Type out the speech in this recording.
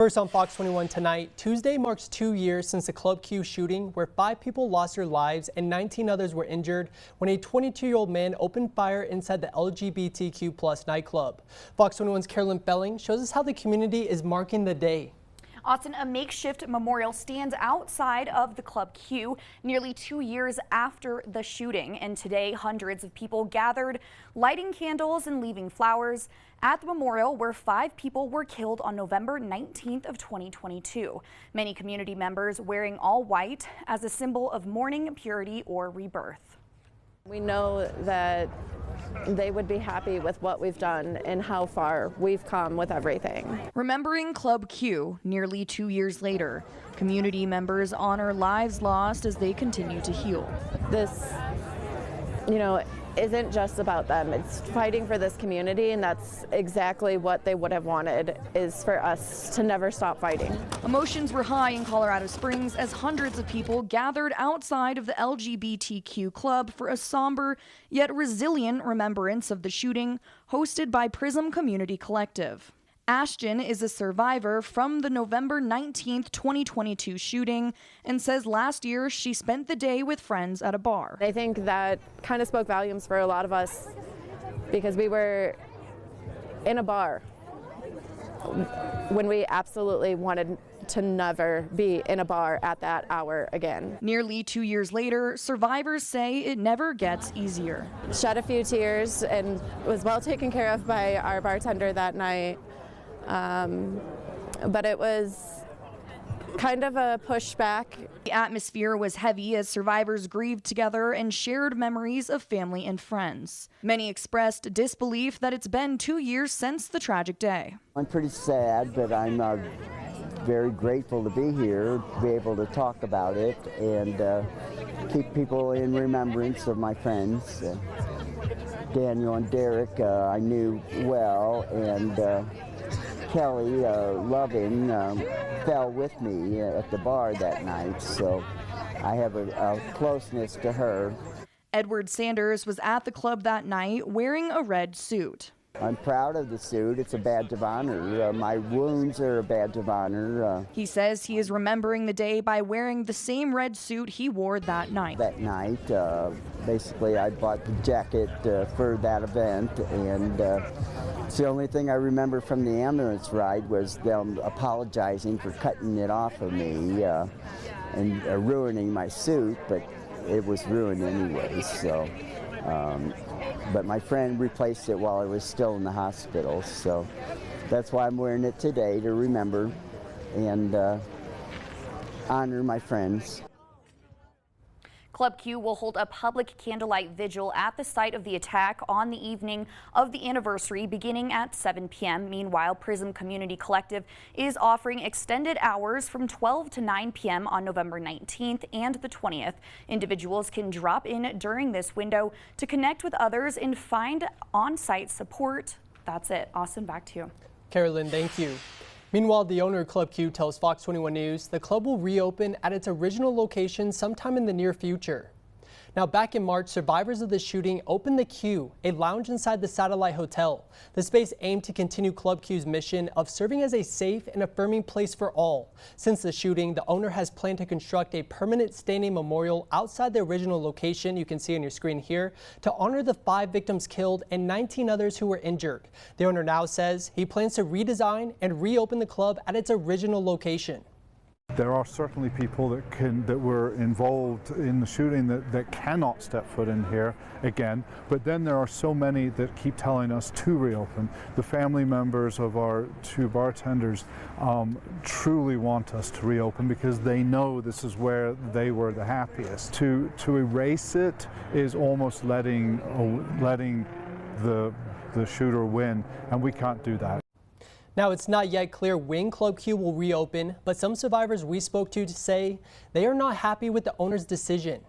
First on Fox 21 tonight, Tuesday marks 2 years since the Club Q shooting where 5 people lost their lives and 19 others were injured when a 22-year-old man opened fire inside the LGBTQ+ nightclub. Fox 21's Carolyn Felling shows us how the community is marking the day. Austin, a makeshift memorial stands outside of the Club Q nearly 2 years after the shooting. And today, hundreds of people gathered, lighting candles and leaving flowers at the memorial where 5 people were killed on November 19th of 2022. Many community members wearing all white as a symbol of mourning, purity, or rebirth. We know that they would be happy with what we've done and how far we've come with everything. Remembering Club Q nearly 2 years later, community members honor lives lost as they continue to heal. This, isn't just about them. It's fighting for this community, and that's exactly what they would have wanted, is for us to never stop fighting. Emotions were high in Colorado Springs as hundreds of people gathered outside of the LGBTQ club for a somber yet resilient remembrance of the shooting hosted by Prism Community Collective. Ashton is a survivor from the November 19th, 2022 shooting and says last year she spent the day with friends at a bar. I think that kind of spoke volumes for a lot of us because we were in a bar when we absolutely wanted to never be in a bar at that hour again. Nearly 2 years later, survivors say it never gets easier. Shed a few tears and was well taken care of by our bartender that night. But it was kind of a pushback. The atmosphere was heavy as survivors grieved together and shared memories of family and friends. Many expressed disbelief that it's been 2 years since the tragic day. I'm pretty sad, but I'm very grateful to be here, to be able to talk about it and keep people in remembrance of my friends. Daniel and Derek I knew well, and Kelly Loving fell with me at the bar that night, so I have a closeness to her. Edward Sanders was at the club that night wearing a red suit. I'm proud of the suit. It's a badge of honor. My wounds are a badge of honor. He says he is remembering the day by wearing the same red suit he wore that night. That night, basically, I bought the jacket for that event, and it's the only thing I remember from the ambulance ride was them apologizing for cutting it off of me and ruining my suit, but it was ruined anyway, so. But my friend replaced it while I was still in the hospital, so that's why I'm wearing it today, to remember and honor my friends. Club Q will hold a public candlelight vigil at the site of the attack on the evening of the anniversary beginning at 7 p.m. Meanwhile, Prism Community Collective is offering extended hours from 12 to 9 p.m. on November 19th and the 20th. Individuals can drop in during this window to connect with others and find on-site support. That's it. Austin, back to you. Carolyn, thank you. Meanwhile, the owner of Club Q tells Fox 21 News the club will reopen at its original location sometime in the near future. Now, back in March, survivors of the shooting opened the Q, a lounge inside the Satellite Hotel. The space aimed to continue Club Q's mission of serving as a safe and affirming place for all. Since the shooting, the owner has planned to construct a permanent standing memorial outside the original location you can see on your screen here to honor the 5 victims killed and 19 others who were injured. The owner now says he plans to redesign and reopen the club at its original location. There are certainly people that were involved in the shooting that cannot step foot in here again, but then there are so many that keep telling us to reopen. The family members of our 2 bartenders truly want us to reopen because they know this is where they were the happiest. To erase it is almost letting the shooter win, and we can't do that. Now, it's not yet clear when Club Q will reopen, but some survivors we spoke to say they are not happy with the owner's decision.